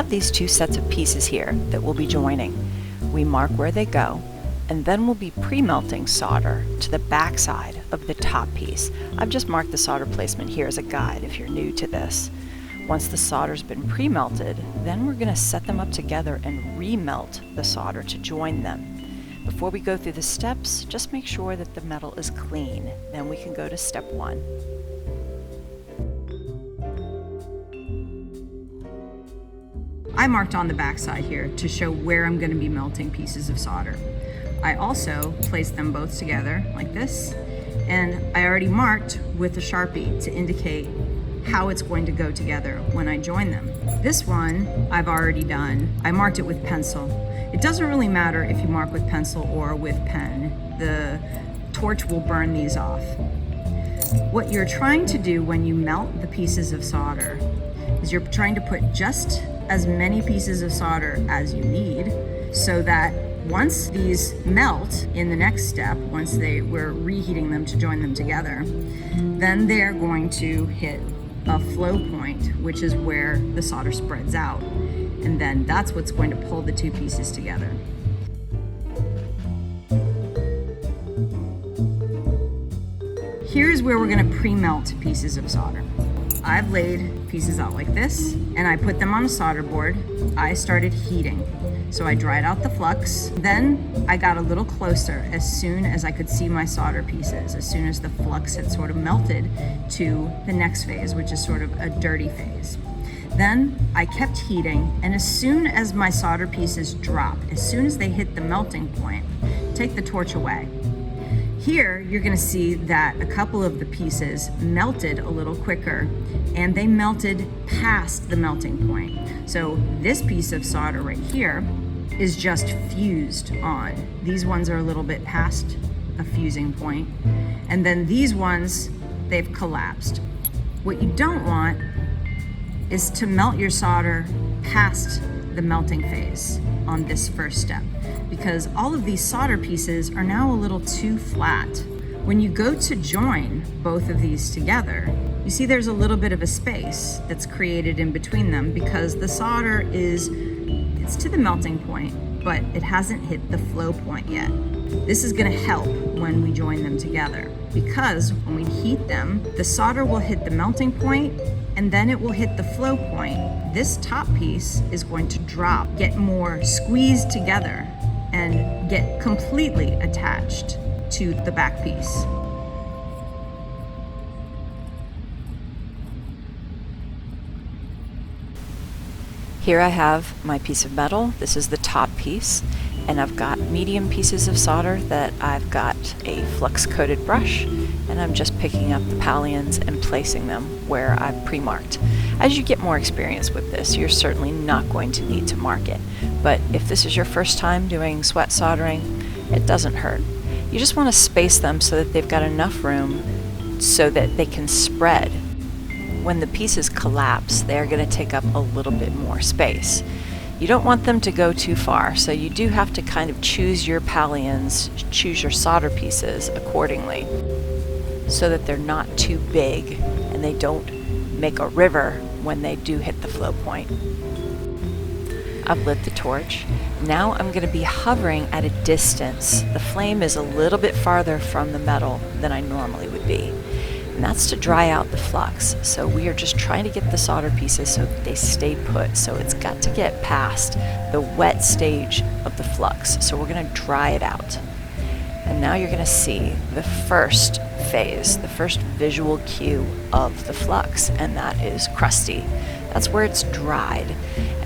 have these two sets of pieces here that we'll be joining. We mark where they go, and then we'll be pre-melting solder to the back side of the top piece. I've just marked the solder placement here as a guide if you're new to this. Once the solder's been pre-melted, then we're going to set them up together and remelt the solder to join them. Before we go through the steps, just make sure that the metal is clean. Then we can go to step 1. I marked on the back side here to show where I'm going to be melting pieces of solder. I also placed them both together like this, and I already marked with a Sharpie to indicate how it's going to go together when I join them. This one I've already done. I marked it with pencil. It doesn't really matter if you mark with pencil or with pen. The torch will burn these off. What you're trying to do when you melt the pieces of solder is you're trying to put just as many pieces of solder as you need, so that once these melt in the next step, once we're reheating them to join them together, then they're going to hit a flow point, which is where the solder spreads out. And then that's what's going to pull the two pieces together. Here's where we're going to pre-melt pieces of solder. I've laid pieces out like this, and I put them on a solder board. I started heating. So I dried out the flux. Then I got a little closer as soon as I could see my solder pieces, as soon as the flux had sort of melted to the next phase, which is sort of a dirty phase. Then I kept heating, and as soon as my solder pieces drop, as soon as they hit the melting point, take the torch away. Here, you're going to see that a couple of the pieces melted a little quicker, and they melted past the melting point. So this piece of solder right here is just fused on. These ones are a little bit past a fusing point, and then these ones, they've collapsed. What you don't want is to melt your solder past the melting phase on this first step, because all of these solder pieces are now a little too flat. When you go to join both of these together, you see there's a little bit of a space that's created in between them because the solder it's to the melting point, but it hasn't hit the flow point yet. This is going to help when we join them together, because when we heat them, the solder will hit the melting point and then it will hit the flow point. This top piece is going to drop, get more squeezed together, and get completely attached to the back piece. Here I have my piece of metal. This is the top piece, and I've got medium pieces of solder that I've got a flux-coated brush, and I'm just picking up the pallions and placing them where I've pre-marked. As you get more experience with this, you're certainly not going to need to mark it, but if this is your first time doing sweat soldering, it doesn't hurt. You just want to space them so that they've got enough room so that they can spread. When the pieces collapse, they're going to take up a little bit more space. You don't want them to go too far, so you do have to kind of choose your pallions, choose your solder pieces accordingly, so that they're not too big and they don't make a river when they do hit the flow point. I've lit the torch. Now I'm going to be hovering at a distance. The flame is a little bit farther from the metal than I normally would be, and that's to dry out the flux. So we are just trying to get the solder pieces so that they stay put. So it's got to get past the wet stage of the flux. So we're going to dry it out. And now you're going to see the first phase, the first visual cue of the flux, and that is crusty. That's where it's dried.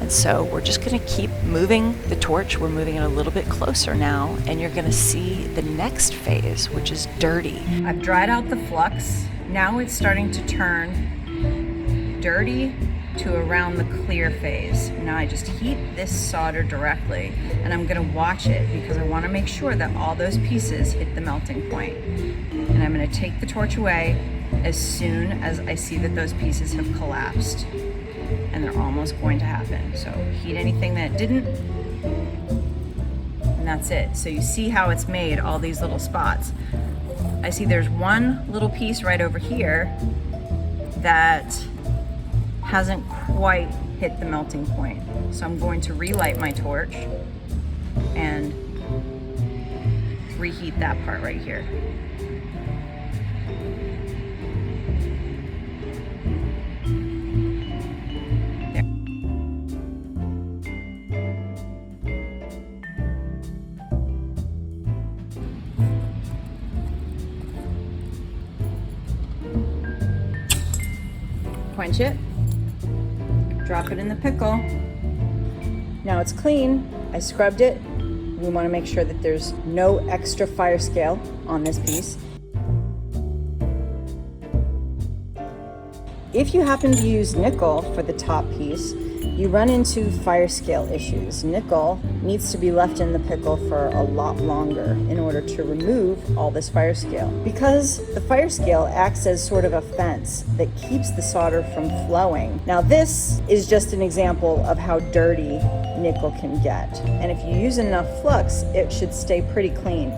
And so we're just going to keep moving the torch. We're moving it a little bit closer now, and you're going to see the next phase, which is dirty. I've dried out the flux. Now it's starting to turn dirty to around the clear phase. Now I just heat this solder directly, and I'm going to watch it because I want to make sure that all those pieces hit the melting point. And I'm going to take the torch away as soon as I see that those pieces have collapsed, and they're almost going to happen. So heat anything that didn't, and that's it. So you see how it's made all these little spots. I see there's one little piece right over here that hasn't quite hit the melting point. So I'm going to relight my torch and reheat that part right here. Quench it, drop it in the pickle. Now it's clean, I scrubbed it. We want to make sure that there's no extra fire scale on this piece. If you happen to use nickel for the top piece, you run into fire scale issues. Nickel needs to be left in the pickle for a lot longer in order to remove all this fire scale, because the fire scale acts as sort of a fence that keeps the solder from flowing. Now this is just an example of how dirty nickel can get, and if you use enough flux, it should stay pretty clean.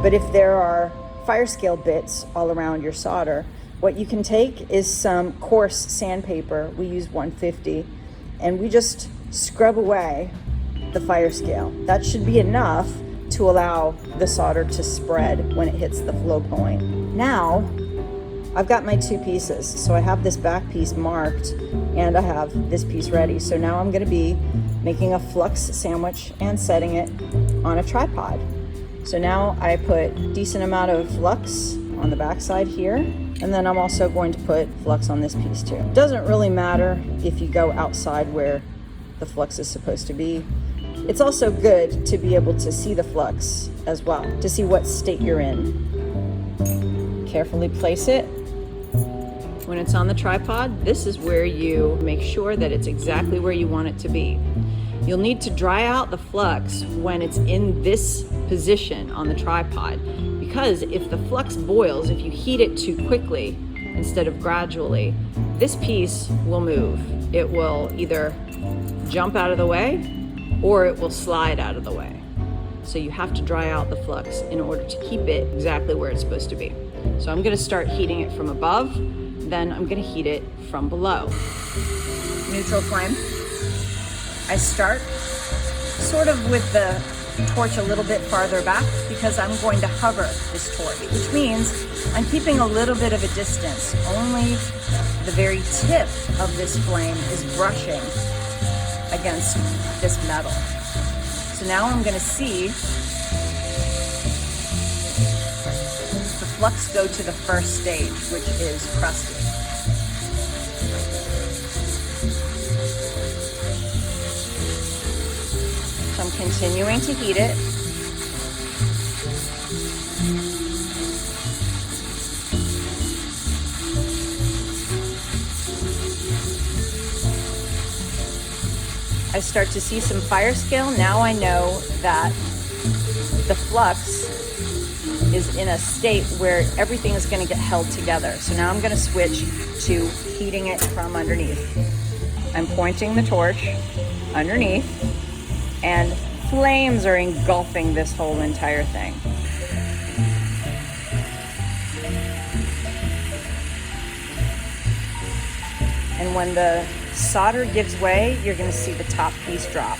But if there are fire scale bits all around your solder, what you can take is some coarse sandpaper. We use 150, and we just scrub away the fire scale. That should be enough to allow the solder to spread when it hits the flow point. Now, I've got my two pieces. So I have this back piece marked and I have this piece ready. So now I'm gonna be making a flux sandwich and setting it on a tripod. So now I put a decent amount of flux on the back side here, and then I'm also going to put flux on this piece too. It doesn't really matter if you go outside where the flux is supposed to be. It's also good to be able to see the flux as well, to see what state you're in. Carefully place it. When it's on the tripod, this is where you make sure that it's exactly where you want it to be. You'll need to dry out the flux when it's in this position on the tripod, because if the flux boils, if you heat it too quickly instead of gradually, this piece will move. It will either jump out of the way or it will slide out of the way. So you have to dry out the flux in order to keep it exactly where it's supposed to be. So I'm gonna start heating it from above, then I'm gonna heat it from below. Neutral flame. I start sort of with the torch a little bit farther back because I'm going to hover this torch, which means I'm keeping a little bit of a distance. Only the very tip of this flame is brushing against this metal. So now I'm going to see the flux go to the first stage, which is crusted. So I'm continuing to heat it. I start to see some fire scale. Now I know that the flux is in a state where everything is going to get held together. So now I'm going to switch to heating it from underneath. I'm pointing the torch underneath, and flames are engulfing this whole entire thing. And when the solder gives way, you're going to see the top piece drop.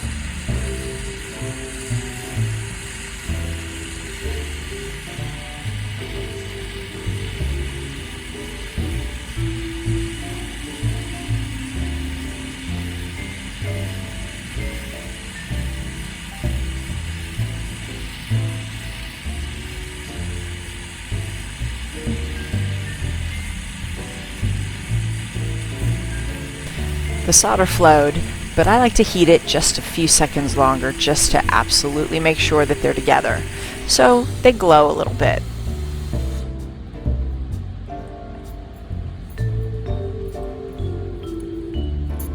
The solder flowed, but I like to heat it just a few seconds longer just to absolutely make sure that they're together, so they glow a little bit.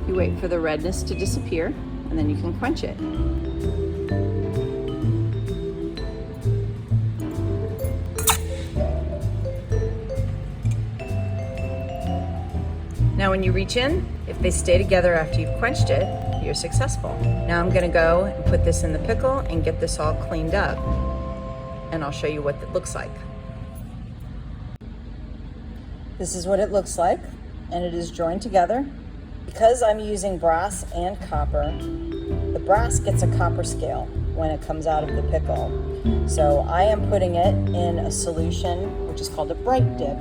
You wait for the redness to disappear, and then you can quench it. Now when you reach in, if they stay together after you've quenched it, you're successful. Now I'm gonna go and put this in the pickle and get this all cleaned up, and I'll show you what it looks like. This is what it looks like, and it is joined together. Because I'm using brass and copper, The brass gets a copper scale when it comes out of the pickle. So I am putting it in a solution which is called a bright dip.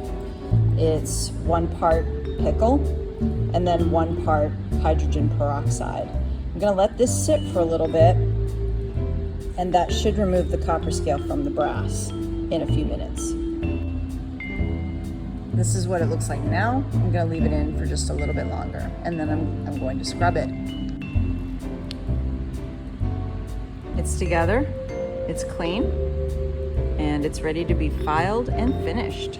It's 1 part pickle and then 1 part hydrogen peroxide. I'm gonna let this sit for a little bit, and that should remove the copper scale from the brass in a few minutes. This is what it looks like now. I'm gonna leave it in for just a little bit longer, and then I'm going to scrub it. It's together, it's clean, and it's ready to be filed and finished.